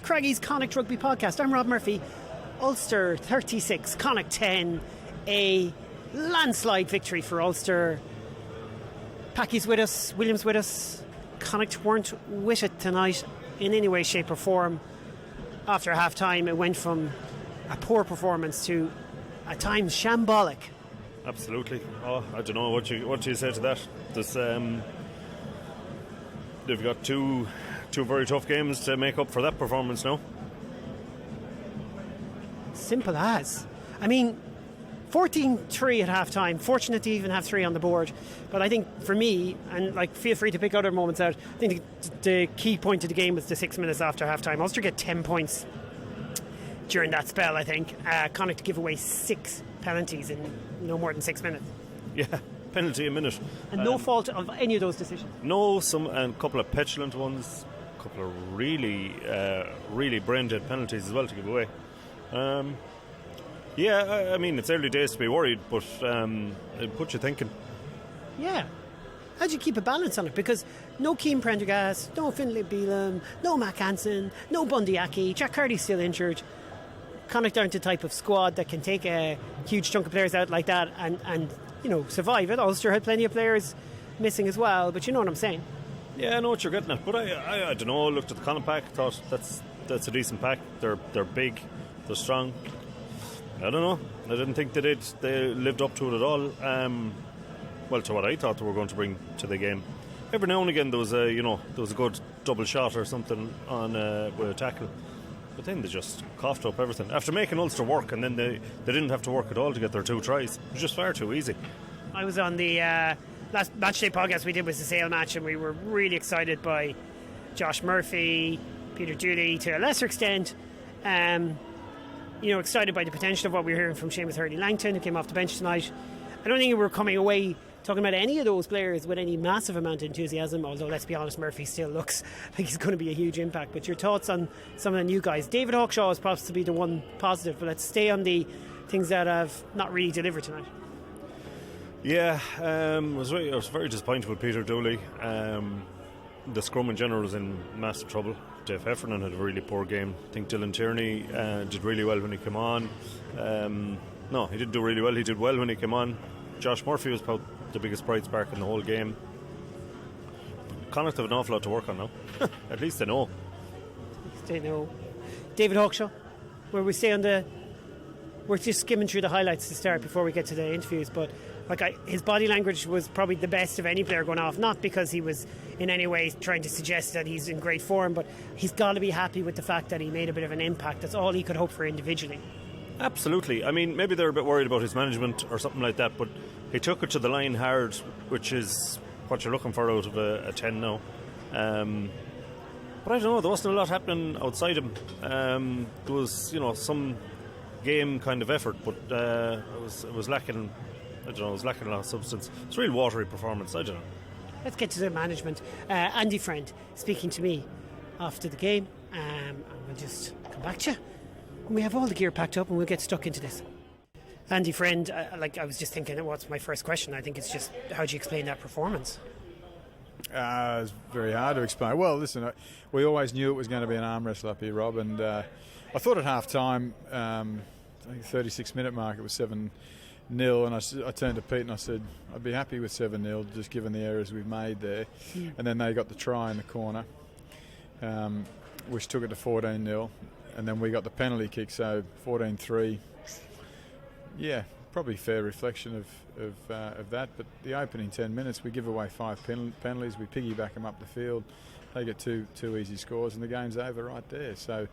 Craggy's Connacht Rugby Podcast. I'm Rob Murphy. Ulster 36, Connacht 10. A landslide victory for Ulster. Packie's with us, William's with us. Connacht weren't with it tonight in any way, shape or form. After half time, it went from a poor performance to at times shambolic. Absolutely. Oh, I don't know what you say to that. They've got two very tough games to make up for that performance now. Simple as. I mean, 14-3 at half time. Fortunate to even have 3 on the board. But I think for me, and feel free to pick other moments out, I think the key point of the game was the 6 minutes after half time. Ulster get 10 points during that spell, I think. Connacht give away 6 penalties in no more than 6 minutes. Yeah, penalty a minute. And no fault of any of those decisions. No, a couple of petulant ones, a couple of really brain-dead penalties as well to give away. I mean, it's early days to be worried, but it puts you thinking. Yeah. How do you keep a balance on it? Because no Keen Prendergast, no Finlay Beelum, no Mac Hansen, no Bundyaki, Jack Carty's still injured. Connacht aren't the type of squad that can take a huge chunk of players out like that and survive it. Ulster had plenty of players missing as well, but you know what I'm saying. Yeah, I know what you're getting at, but I don't know. I looked at the Connacht pack, thought that's a decent pack. They're big, they're strong. I don't know. I didn't think they lived up to it at all. Well, to what I thought they were going to bring to the game. Every now and again there was a good double shot or something on with a tackle, but then they just coughed up everything after making Ulster work, and then they didn't have to work at all to get their 2 tries. It was just far too easy. I was on the last matchday podcast we did was the Sale match, and we were really excited by Josh Murphy, Peter Dooley to a lesser extent. Excited by the potential of what we were hearing from Seamus Hurley-Langton, who came off the bench tonight. I don't think we were coming away talking about any of those players with any massive amount of enthusiasm, although let's be honest, Murphy still looks like he's going to be a huge impact. But your thoughts on some of the new guys? David Hawkshaw is perhaps to be the one positive, but let's stay on the things that have not really delivered tonight. Yeah, I was very disappointed with Peter Dooley. The scrum in general was in massive trouble. Dave Heffernan had a really poor game. I think Dylan Tierney did really well when he came on. No, he didn't do really well. He did well when he came on. Josh Murphy was probably the biggest bright spark in the whole game. Connacht have an awful lot to work on now. At least they know. David Hawkshaw, where we stay on we're just skimming through the highlights to start before we get to the interviews, but his body language was probably the best of any player going off, not because he was in any way trying to suggest that he's in great form, but he's got to be happy with the fact that he made a bit of an impact. That's all he could hope for individually. Absolutely. I mean, maybe they're a bit worried about his management or something like that, but he took it to the line hard, which is what you're looking for out of a 10 now. But I don't know, there wasn't a lot happening outside him. There was, some game kind of effort, but it was lacking. I don't know, it was lacking a lot of substance. It's a real watery performance. I don't know. Let's get to the management. Andy Friend speaking to me after the game, and we'll just come back to you. We have all the gear packed up and we'll get stuck into this. Andy Friend, I was just thinking, what's my first question? I think it's just, how do you explain that performance? It's very hard to explain. Well, listen, we always knew it was going to be an arm wrestle up here, Rob, and I thought at half time, I think 36-minute mark, it was 7-0, and I turned to Pete and I said, I'd be happy with 7-0, just given the errors we've made there. And then they got the try in the corner, which took it to 14-0. And then we got the penalty kick, so 14-3. Yeah, probably fair reflection of that. But the opening 10 minutes, we give away 5 penalties. We piggyback them up the field. They get two easy scores, and the game's over right there. So,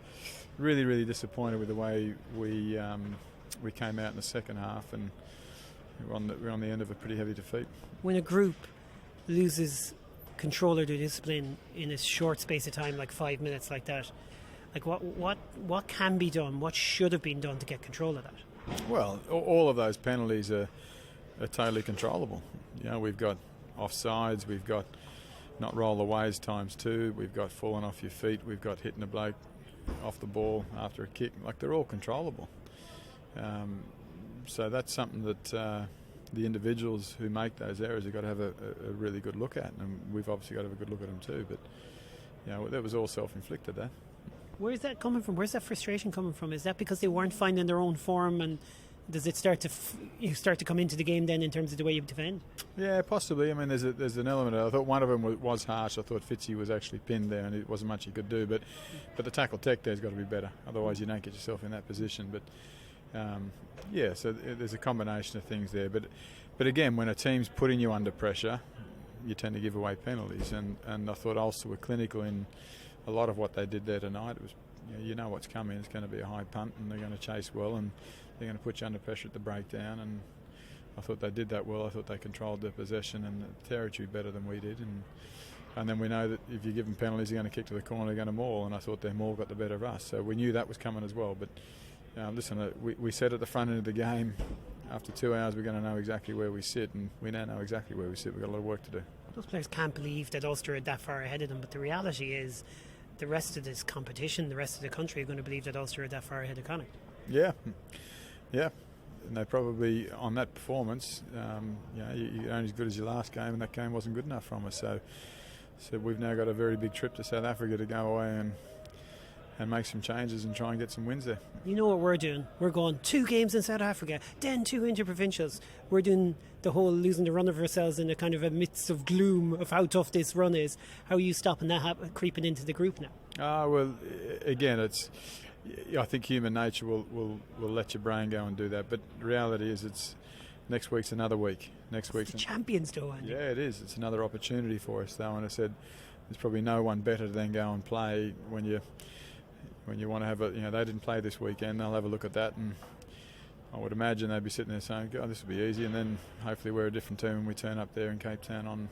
really, really disappointed with the way we came out in the second half, and we're on the end of a pretty heavy defeat. When a group loses control of their discipline in a short space of time, like 5 minutes, like that. Like what can be done? What should have been done to get control of that? Well, all of those penalties are totally controllable. We've got offsides, we've got not roll aways times 2, we've got falling off your feet, we've got hitting a bloke off the ball after a kick. Like, they're all controllable. So that's something that the individuals who make those errors have got to have a really good look at, and we've obviously got to have a good look at them too. But that was all self-inflicted. That. Where's that coming from? Where's that frustration coming from? Is that because they weren't finding their own form, and does it start to you start to come into the game then in terms of the way you defend? Yeah, possibly. I mean, there's an element of it. I thought one of them was harsh. I thought Fitzy was actually pinned there, and it wasn't much he could do. But the tackle tech there's got to be better. Otherwise, you don't get yourself in that position. But so there's a combination of things there. But again, when a team's putting you under pressure, you tend to give away penalties. And I thought Ulster were clinical in a lot of what they did there tonight. It was, you know what's coming. It's going to be a high punt, and they're going to chase well, and they're going to put you under pressure at the breakdown. And I thought they did that well. I thought they controlled their possession and the territory better than we did. And then we know that if you give them penalties, they're going to kick to the corner, they're going to maul. And I thought their maul got the better of us. So we knew that was coming as well. But listen, we said at the front end of the game, after 2 hours, we're going to know exactly where we sit, and we now know exactly where we sit. We've got a lot of work to do. Those players can't believe that Ulster are that far ahead of them, but the reality is the rest of this competition, the rest of the country are going to believe that Ulster are that far ahead of Connacht. Yeah. And they probably, on that performance, you're only as good as your last game, and that game wasn't good enough from us. So we've now got a very big trip to South Africa to go away and make some changes and try and get some wins there. You know what we're doing? We're going 2 games in South Africa, then 2 interprovincials. We're doing the whole losing the run of ourselves in a kind of a midst of gloom of how tough this run is. How are you stopping that creeping into the group now? Well, again, I think human nature will let your brain go and do that. But the reality is it's next week's another week. Next week's the champions though, Andy. Yeah, it is. It's another opportunity for us though. And I said there's probably no one better than go and play when you want to have they didn't play this weekend. They'll have a look at that, and I would imagine they'd be sitting there saying, "God, this will be easy." And then hopefully we're a different team when we turn up there in Cape Town on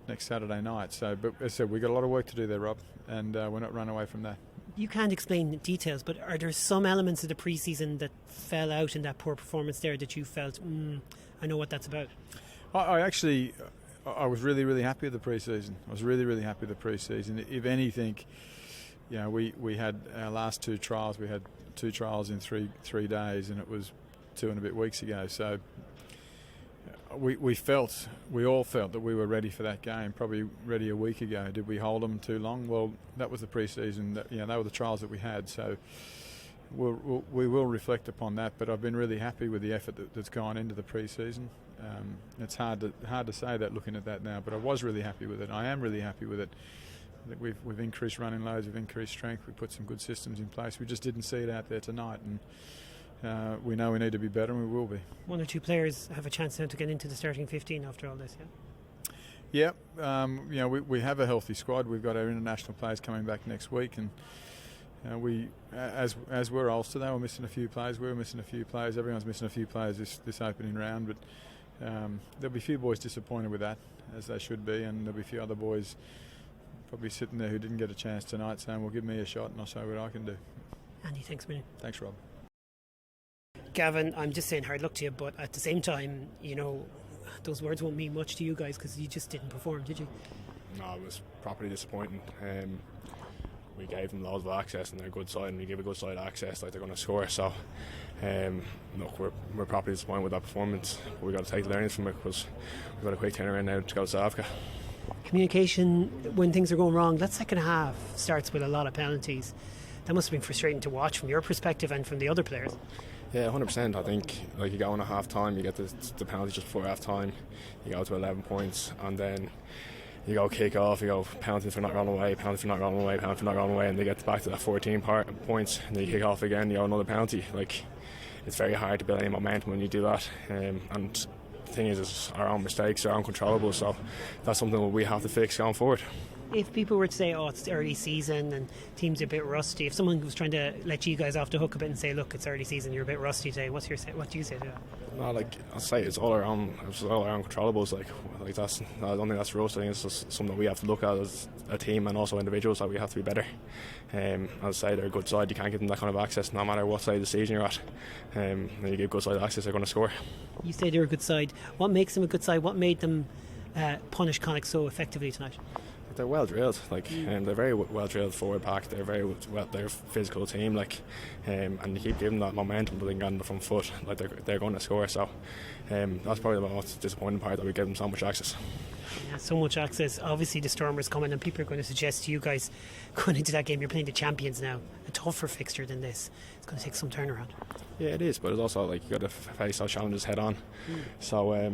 next Saturday night. So, but as I said, we've got a lot of work to do there, Rob, and we're not running away from that. You can't explain the details, but are there some elements of the pre-season that fell out in that poor performance there that you felt, I know what that's about? I was really, really happy with the pre-season. I was really, really happy with the pre-season. If anything, we had our last 2 trials. We had 2 trials in three days, and it was 2 and a bit weeks ago. So we all felt that we were ready for that game, probably ready a week ago. Did we hold them too long? Well, that was the pre-season. They were the trials that we had. So we will reflect upon that. But I've been really happy with the effort that's gone into the pre-season. It's hard to say that looking at that now, but I was really happy with it. I am really happy with it. I think we've increased running loads, we've increased strength, we put some good systems in place. We just didn't see it out there tonight, and we know we need to be better, and we will be. 1 or 2 players have a chance now to get into the starting 15 after all this, yeah? Yeah, we have a healthy squad. We've got our international players coming back next week, and as we're Ulster, they were missing a few players. We were missing a few players. Everyone's missing a few players this opening round, but there'll be a few boys disappointed with that, as they should be, and there'll be a few other boys probably sitting there who didn't get a chance tonight saying, well, give me a shot and I'll show what I can do. Andy, thanks a million. Thanks, Rob. Gavin, I'm just saying hard luck to you, but at the same time, those words won't mean much to you guys because you just didn't perform, did you? No, it was properly disappointing. We gave them loads of access and they're a good side, and we give a good side access like they're going to score. So, look, we're properly disappointed with that performance. But we've got to take the learnings from it because we've got a quick turnaround now to go to South Africa. Communication when things are going wrong, that second half starts with a lot of penalties. That must have been frustrating to watch from your perspective and from the other players. Yeah, 100%. I think you go in at half time, you get the penalty just before half time, you go to 11 points, and then you go kick off, you go penalty for not going away, penalty for not going away, penalty for not going away, and they get back to that 14 points, and then you kick off again, you go another penalty. It's very hard to build any momentum when you do that, and the thing is, it's our own mistakes, our own controllables, so that's something that we have to fix going forward. If people were to say, it's early season and teams are a bit rusty, if someone was trying to let you guys off the hook a bit and say, look, it's early season, you're a bit rusty today, what do you say to that? No, I'll say it's all our own controllables. That's, I don't think that's for us. I think it's just something that we have to look at as a team and also individuals, that we have to be better. As I say, they're a good side. You can't give them that kind of access no matter what side of the season you're at. When you give good side access, they're going to score. You say they're a good side. What makes them a good side? What made them punish Connacht so effectively tonight? they're well drilled. They're very well drilled forward pack. They're they're a physical team. And you keep giving that momentum that they can get on the front foot. They're going to score. So that's probably the most disappointing part, that we give them so much access. Yeah, so much access. Obviously, the Stormers coming, and people are going to suggest to you guys going into that game, you're playing the champions now. A tougher fixture than this. It's going to take some turnaround. Yeah, it is, but it's also you got to face those challenges head on. So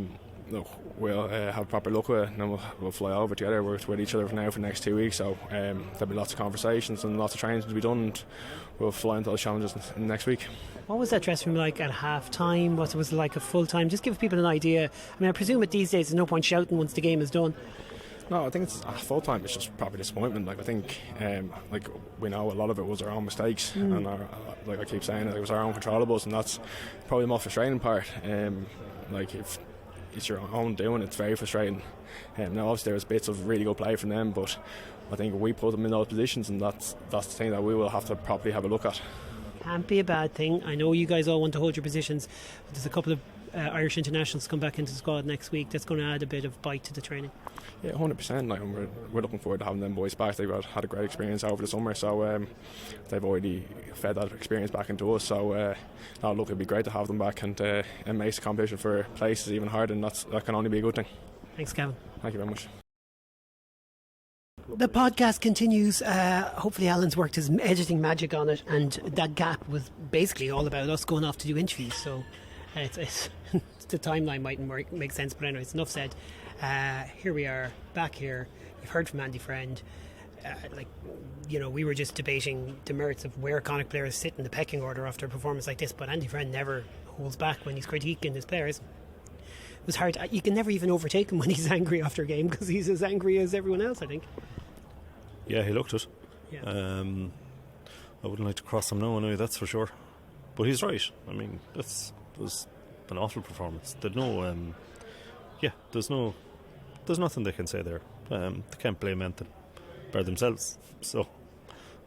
look, we'll have proper look with it, and then we'll fly over together. We're with each other now for the next 2 weeks, so there'll be lots of conversations and lots of training to be done, and we'll fly into those challenges next week. What was that dressing room like at half time? What was it like at full time? Just give people an idea. I mean, I presume at these days there's no point shouting once the game is done. No, I think it's full time. It's just proper disappointment. I think, we know a lot of it was our own mistakes, and I keep saying it was our own controllables, and that's probably the most frustrating part. If it's your own doing, it's very frustrating. Now, obviously, there was bits of really good play from them, but I think we put them in those positions, and that's the thing that we will have to properly have a look at. Can't be a bad thing. I know you guys all want to hold your positions, but there's a couple of Irish internationals come back into the squad next week. That's going to add a bit of bite to the training. Yeah, 100%. We're looking forward to having them boys back. They've had a great experience over the summer, so they've already fed that experience back into us. So it'd be great to have them back, and makes the competition for places even harder, and that can only be a good thing. Thanks, Gavin. Thank you very much. The podcast continues. Hopefully Alan's worked his editing magic on it, and that gap was basically all about us going off to do interviews, so it's the timeline mightn't make sense, but anyways, enough said. Here we are, back here. You've heard from Andy Friend. We were just debating the merits of where Connacht players sit in the pecking order after a performance like this, but Andy Friend never holds back when he's critiquing his players. It was hard. You can never even overtake him when he's angry after a game, because he's as angry as everyone else, I think. Yeah, he looked it. Yeah. I wouldn't like to cross him now, anyway, that's for sure. But he's right. I mean, it was an awful performance. There's nothing they can say there. They can't blame anything by themselves. So,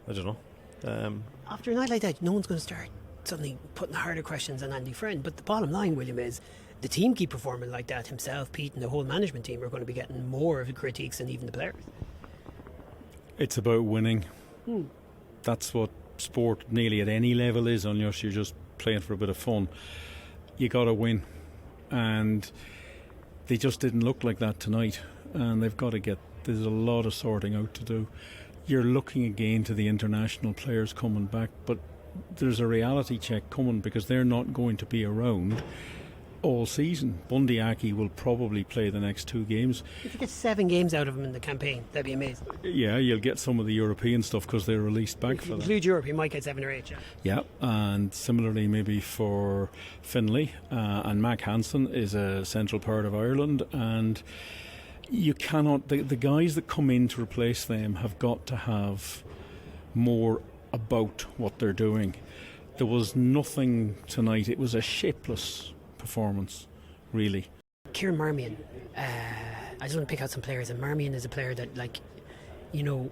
I don't know. After a night like that, no one's going to start suddenly putting harder questions on Andy Friend. But the bottom line, William, is the team keep performing like that. Himself, Pete, and the whole management team are going to be getting more of the critiques than even the players. It's about winning. That's what sport nearly at any level is, unless you're just playing for a bit of fun. You got to win, and they just didn't look like that tonight, and they've got to there's a lot of sorting out to do. You're looking again to the international players coming back, but there's a reality check coming, because they're not going to be around all season. Bundy Aki will probably play the next 2 games. If you get 7 games out of him in the campaign, that'd be amazing. Yeah, you'll get some of the European stuff because they're released back for that. Include Europe, you might get 7 or 8. Yeah, and similarly maybe for Finlay, and Mac Hansen is a central part of Ireland, and you cannot, the guys that come in to replace them have got to have more about what they're doing. There was nothing tonight. It was a shapeless performance, really. Kieran Marmion, I just want to pick out some players, and Marmion is a player that, I'm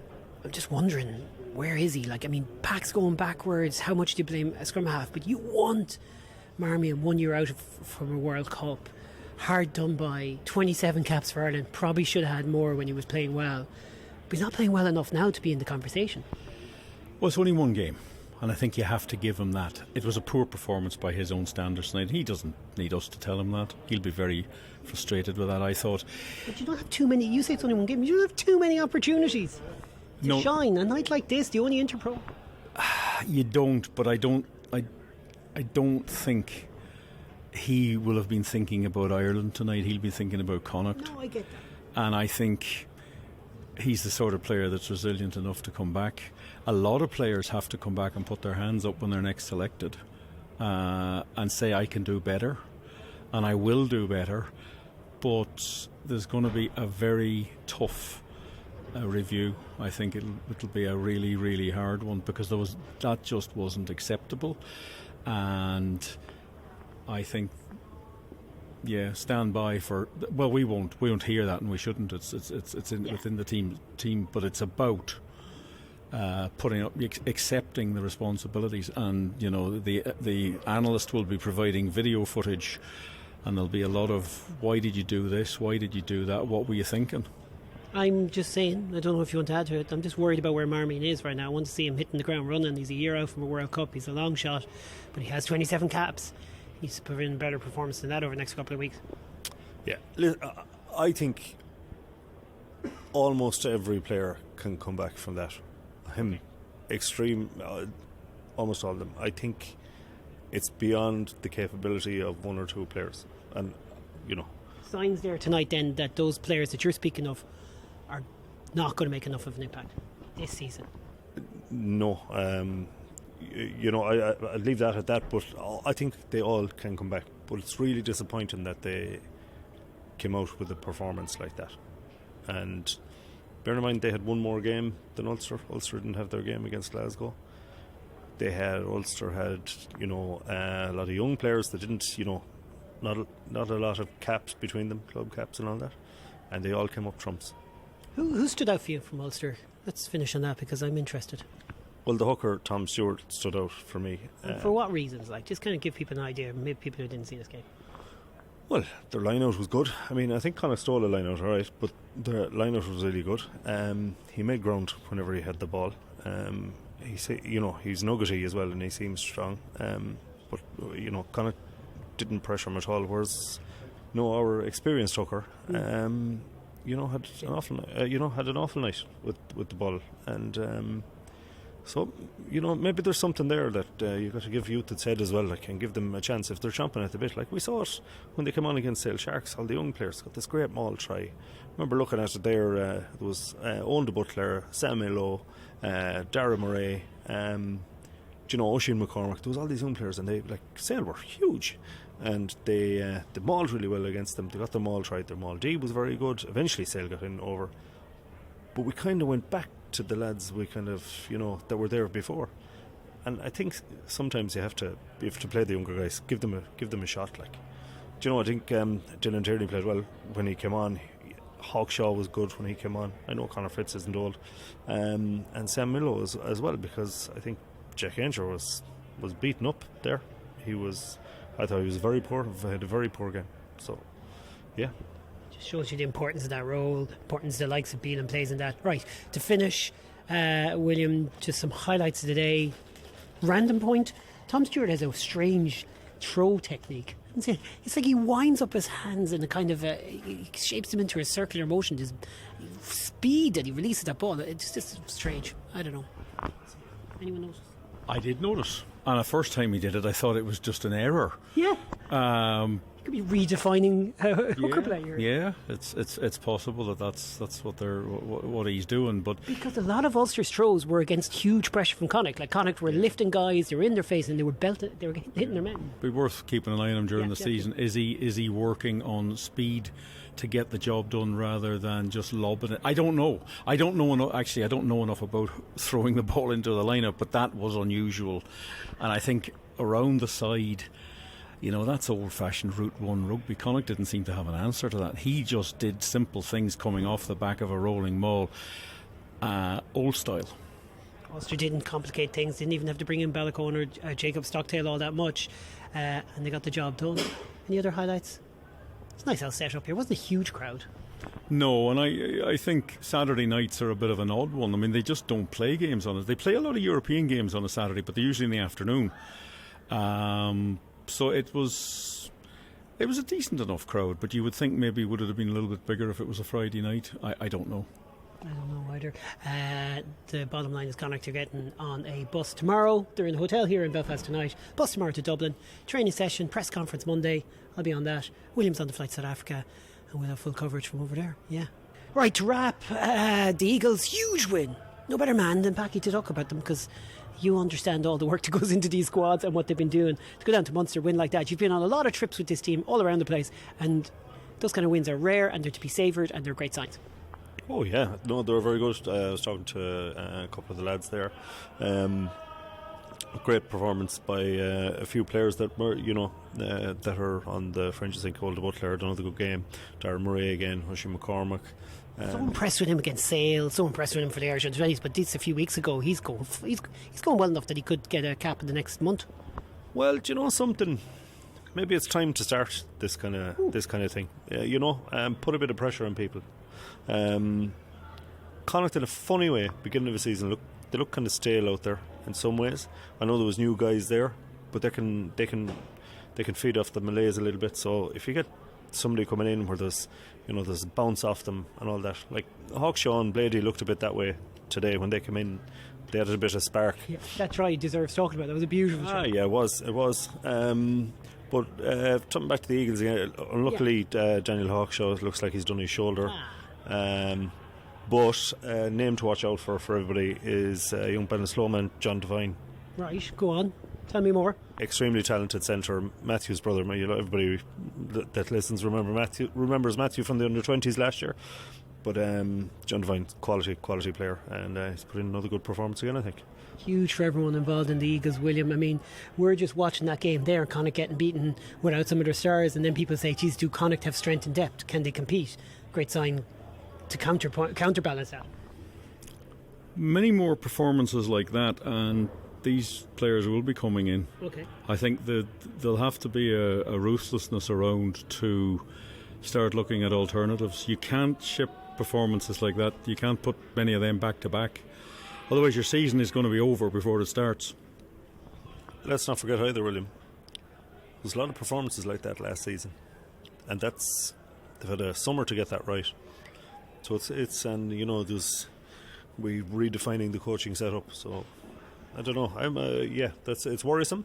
just wondering, where is he? Pack's going backwards. How much do you blame a scrum half? But you want Marmion 1 year out from a World Cup, hard done by, 27 caps for Ireland, probably should have had more when he was playing well, but he's not playing well enough now to be in the conversation. Well, it's only 1 game, and I think you have to give him that. It was a poor performance by his own standards tonight. He doesn't need us to tell him that. He'll be very frustrated with that, I thought. But you don't have too many, you say it's only 1 game, you don't have too many opportunities to shine. A night like this, the only Interpro. You don't, but I don't think he will have been thinking about Ireland tonight. He'll be thinking about Connacht. No, I get that. And I think he's the sort of player that's resilient enough to come back. A lot of players have to come back and put their hands up when they're next selected, and say, I can do better and I will do better. But there's going to be a very tough review. I think it'll be a really, really hard one, because that just wasn't acceptable. And I think, stand by for. Well, we won't hear that, and we shouldn't. It's within the team, but it's about putting up, accepting the responsibilities, and the analyst will be providing video footage, and there'll be a lot of, why did you do this? Why did you do that? What were you thinking? I'm just saying, I don't know if you want to add to it, I'm just worried about where Marmion is right now. I want to see him hitting the ground running. He's a year out from a World Cup. He's a long shot, but he has 27 caps. He needs to put in a better performance than that over the next couple of weeks. Yeah, I think almost every player can come back from that. Him, extreme, almost all of them. I think it's beyond the capability of one or two players. And, Signs there tonight then that those players that you're speaking of are not going to make enough of an impact this season. No, I'd leave that at that, but I think they all can come back. But it's really disappointing that they came out with a performance like that. And bear in mind, they had one more game than Ulster. Ulster didn't have their game against Glasgow. Ulster had, a lot of young players that didn't, not a lot of caps between them, club caps and all that. And they all came up trumps. Who stood out for you from Ulster? Let's finish on that because I'm interested. Well, the hooker, Tom Stewart, stood out for me. For what reasons? Just kind of give people an idea, maybe people who didn't see this game. Well, their line-out was good. I mean, I think Connacht stole a line-out, all right, but their line-out was really good. He made ground whenever he had the ball. He's nuggety as well, and he seems strong. But Connacht didn't pressure him at all. Whereas, our experienced hooker, had an awful night with the ball, and so maybe there's something there that you've got to give youth its head as well, and give them a chance if they're chomping at the bit. Like we saw it when they came on against Sale Sharks. All the young players got this great maul try. I remember looking at it there. There was Owen de Butler, Sam Milo, Dara Murray, Oisin McCormack. There was all these young players, and they Sale were huge, and they mauled really well against them. They got their maul tried. Their maul D was very good. Eventually Sale got in over, but we kind of went back to the lads we kind of that were there before, and I think sometimes you have to play the younger guys, give them a shot. I think Dylan Tierney played well when he came on. Hawkshaw was good when he came on. I know Conor Fitz isn't old, and Sam Milo as well, because I think Jack Ainger was beaten up there. I thought he was very poor. Had a very poor game. So yeah, shows you the importance of that role, importance the likes of Beelan plays in that. Right, to finish, William, just some highlights of the day. Random point, Tom Stewart has a strange throw technique. It's like he winds up his hands in a kind of he shapes them into a circular motion. His speed that he releases that ball, it's just strange. I don't know. Anyone notice? I did notice. And the first time he did it, I thought it was just an error. Yeah. Could be redefining hooker player. Yeah, it's possible that's what he's doing, but because a lot of Ulster's throws were against huge pressure from Connacht. Connacht were lifting guys, they were in their face, and they were hitting their men. It'd be worth keeping an eye on him during the season. Is he working on speed to get the job done rather than just lobbing it? I don't know. I don't know enough about throwing the ball into the lineup, but that was unusual, and I think around the side. That's old-fashioned Route 1 rugby. Connacht didn't seem to have an answer to that. He just did simple things coming off the back of a rolling maul, old style. Ulster didn't complicate things, didn't even have to bring in Ballacone or Jacob Stockdale all that much, and they got the job done. Any other highlights? It's a nice house set up here. It wasn't a huge crowd. No, and I think Saturday nights are a bit of an odd one. I mean, they just don't play games on it. They play a lot of European games on a Saturday, but they're usually in the afternoon. So it was a decent enough crowd, but you would think maybe would it have been a little bit bigger if it was a Friday night. I don't know. I don't know either. The bottom line is Connacht are getting on a bus tomorrow. They're in the hotel here in Belfast tonight. Bus tomorrow to Dublin. Training session, press conference Monday. I'll be on that. William's on the flight to South Africa, and we'll have full coverage from over there. Yeah. Right, to wrap, the Eagles' huge win. No better man than Packie to talk about them, because you understand all the work that goes into these squads and what they've been doing to go down to Munster, win like that. You've been on a lot of trips with this team all around the place, and those kind of wins are rare, and they're to be savoured, and they're great signs. Oh yeah, no, they were very good. I was talking to a couple of the lads there. Great performance by a few players that were, that are on the fringes. I think Old de Butler had another good game. Darren Murray again, Oisin McCormack. So impressed with him against Sale, so impressed with him for the Irish Under-20s, but this a few weeks ago, he's going well enough that he could get a cap in the next month. Well, do you know something? Maybe it's time to start this kind of thing. Put a bit of pressure on people. Connacht in a funny way, beginning of the season, they look kind of stale out there in some ways. I know there was new guys there, but they can feed off the Malays a little bit. So if you get somebody coming in where there's a bounce off them and all that, like Hawkshaw and Blady looked a bit that way today when they came in. They added a bit of spark. Yeah, that try deserves talking about. That was a beautiful try. Yeah, it was. But coming back to the Eagles again, unluckily Daniel Hawkshaw looks like he's done his shoulder. But name to watch out for everybody is young Benneslowman, John Devine. Right, go on. Tell me more. Extremely talented centre, Matthew's brother. Everybody that listens remembers Matthew from the under-20s last year. But John Devine, quality player, and he's put in another good performance again, I think. Huge for everyone involved in the Eagles, William. I mean, we're just watching that game there, Connacht getting beaten without some of their stars, and then people say, geez, do Connacht have strength and depth? Can they compete? Great sign to counterbalance that. Many more performances like that, and these players will be coming in. Okay. I think that there'll have to be a ruthlessness around to start looking at alternatives. You can't ship performances like that. You can't put many of them back to back. Otherwise your season is going to be over before it starts. Let's not forget either, William, there's a lot of performances like that last season, and they've had a summer to get that right. So it's there's we're redefining the coaching setup. So I don't know. It's worrisome.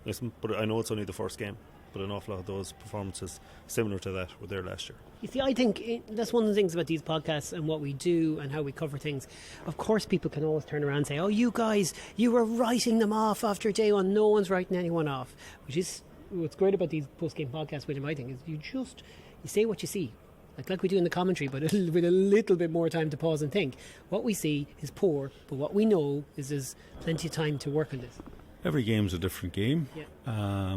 Listen, but I know it's only the first game. But an awful lot of those performances similar to that were there last year. You see, I think that's one of the things about these podcasts and what we do and how we cover things. Of course, people can always turn around and say, oh, you guys, you were writing them off after day one. No one's writing anyone off. Which is what's great about these post-game podcasts, William, I think, is you say what you see. Like we do in the commentary, but with a little bit more time to pause and think. What we see is poor, but what we know is there's plenty of time to work on this. Every game's a different game. Yeah.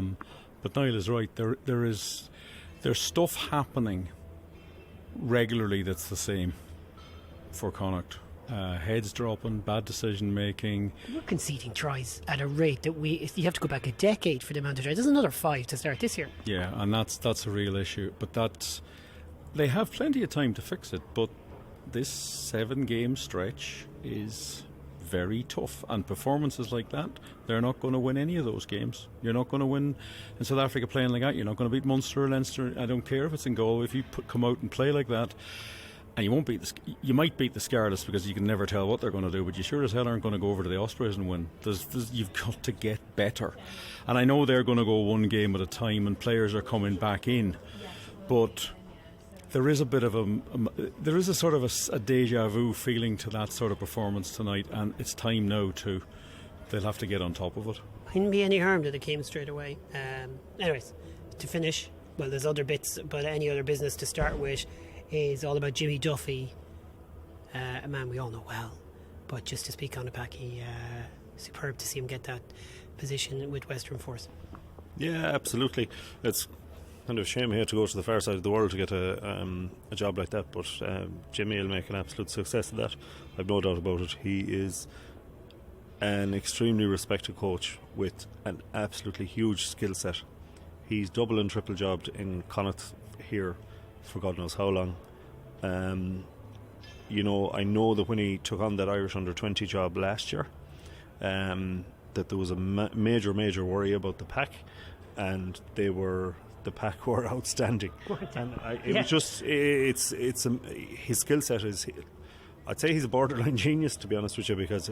But Niall is right. There's stuff happening regularly that's the same for Connacht. Heads dropping, bad decision making. We're conceding tries at a rate that you have to go back a decade for the amount of tries. There's another 5 to start this year. Yeah, and that's a real issue. But they have plenty of time to fix it. But this 7-game stretch is very tough, and performances like that, they're not going to win any of those games. You're not going to win in South Africa playing like that. You're not going to beat Munster or Leinster. I don't care if it's in goal. If you come out and play like that, and you won't beat you might beat the Scarlets because you can never tell what they're going to do, but you sure as hell aren't going to go over to the Ospreys and win. You've got to get better, and I know they're going to go one game at a time, and players are coming back in, but there is a bit of there is a sort of a deja vu feeling to that sort of performance tonight, and it's time now they'll have to get on top of it. Couldn't be any harm that it came straight away. Anyways, to finish, well, there's other bits, but any other business to start with is all about Jimmy Duffy, a man we all know well, but just to speak on a Packie, superb to see him get that position with Western Force. Yeah, absolutely. It's kind of a shame he had to go to the far side of the world to get a job like that, but Jimmy will make an absolute success of that. I've no doubt about it. He is an extremely respected coach with an absolutely huge skill set. He's double and triple jobbed in Connacht here for God knows how long. I know that when he took on that Irish under-20 job last year, that there was a major worry about the pack, and the pack were outstanding. And was just his skill set is, I'd say he's a borderline genius, to be honest with you, because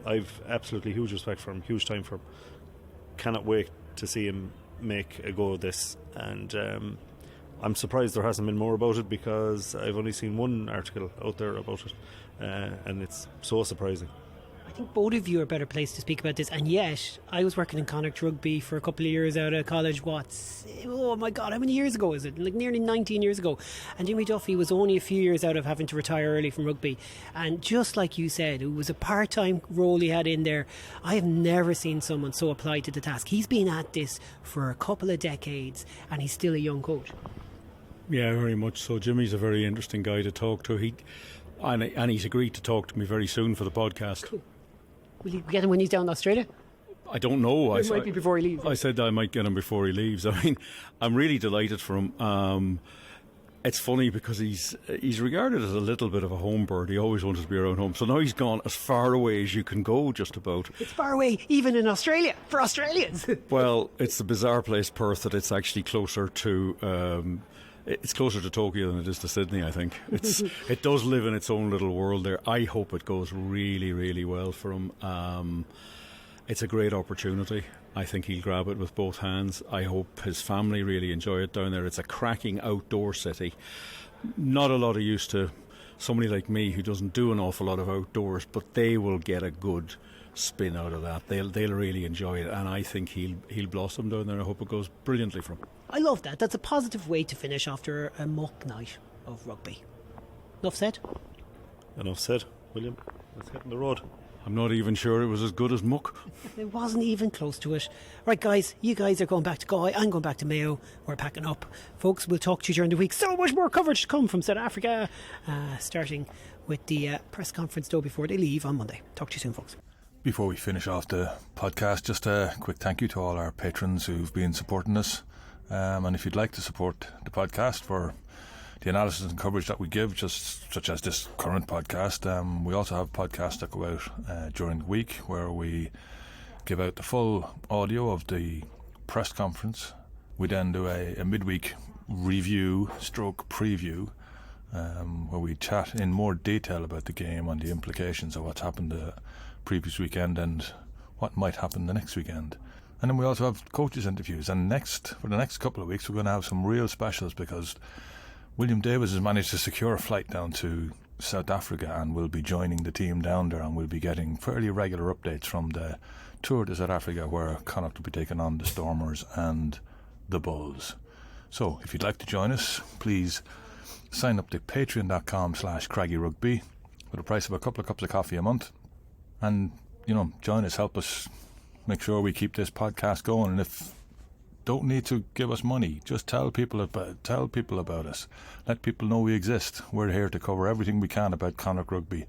I've absolutely huge respect for him, huge time for him. Cannot wait to see him make a go of this, and I'm surprised there hasn't been more about it, because I've only seen one article out there about it, and it's so surprising. I think both of you are better placed to speak about this, and yet I was working in Connacht rugby for a couple of years out of college. Oh my God, how many years ago is it? Like nearly 19 years ago. And Jimmy Duffy was only a few years out of having to retire early from rugby, and just like you said, it was a part-time role he had in there. I have never seen someone so applied to the task. He's been at this for a couple of decades, and he's still a young coach. Yeah, very much so. Jimmy's a very interesting guy to talk to. And he's agreed to talk to me very soon for the podcast. Cool. Will you get him when he's down in Australia? I don't know. It might be before he leaves. I said I might get him before he leaves. I mean, I'm really delighted for him. It's funny because he's regarded as a little bit of a home bird. He always wanted to be around home. So now he's gone as far away as you can go, just about. It's far away, even in Australia, for Australians. Well, it's the bizarre place, Perth, that it's actually closer to... it's closer to Tokyo than it is to Sydney, I think. It does live in its own little world there. I hope it goes really, really well for him. It's a great opportunity. I think he'll grab it with both hands. I hope his family really enjoy it down there. It's a cracking outdoor city. Not a lot of use to somebody like me who doesn't do an awful lot of outdoors, but they will get a good spin out of that. They'll really enjoy it, and I think he'll blossom down there. I hope it goes brilliantly for him. I love that. That's a positive way to finish after a muck night of rugby. Enough said? Enough said, William. Let's get on the road. I'm not even sure it was as good as muck. It wasn't even close to it. Right, guys, you guys are going back to Galway. I'm going back to Mayo. We're packing up. Folks, we'll talk to you during the week. So much more coverage to come from South Africa, starting with the press conference, though, before they leave on Monday. Talk to you soon, folks. Before we finish off the podcast, just a quick thank you to all our patrons who've been supporting us. And if you'd like to support the podcast for the analysis and coverage that we give, just such as this current podcast, we also have podcasts that go out during the week where we give out the full audio of the press conference. We then do a midweek review stroke preview where we chat in more detail about the game and the implications of what's happened the previous weekend and what might happen the next weekend. And then we also have coaches interviews, and for the next couple of weeks we're going to have some real specials because William Davies has managed to secure a flight down to South Africa and will be joining the team down there, and we'll be getting fairly regular updates from the tour to South Africa where Connacht will be taking on the Stormers and the Bulls. So if you'd like to join us, please sign up to patreon.com/CraggyRugby for the price of a couple of cups of coffee a month, and join us, help us make sure we keep this podcast going. And if don't need to give us money, just tell people about us. Let people know we exist. We're here to cover everything we can about Connacht rugby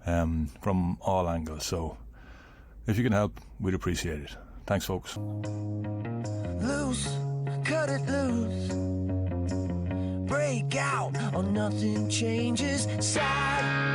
from all angles. So if you can help, we'd appreciate it. Thanks, folks. Loose, cut it loose. Break out or nothing changes. Side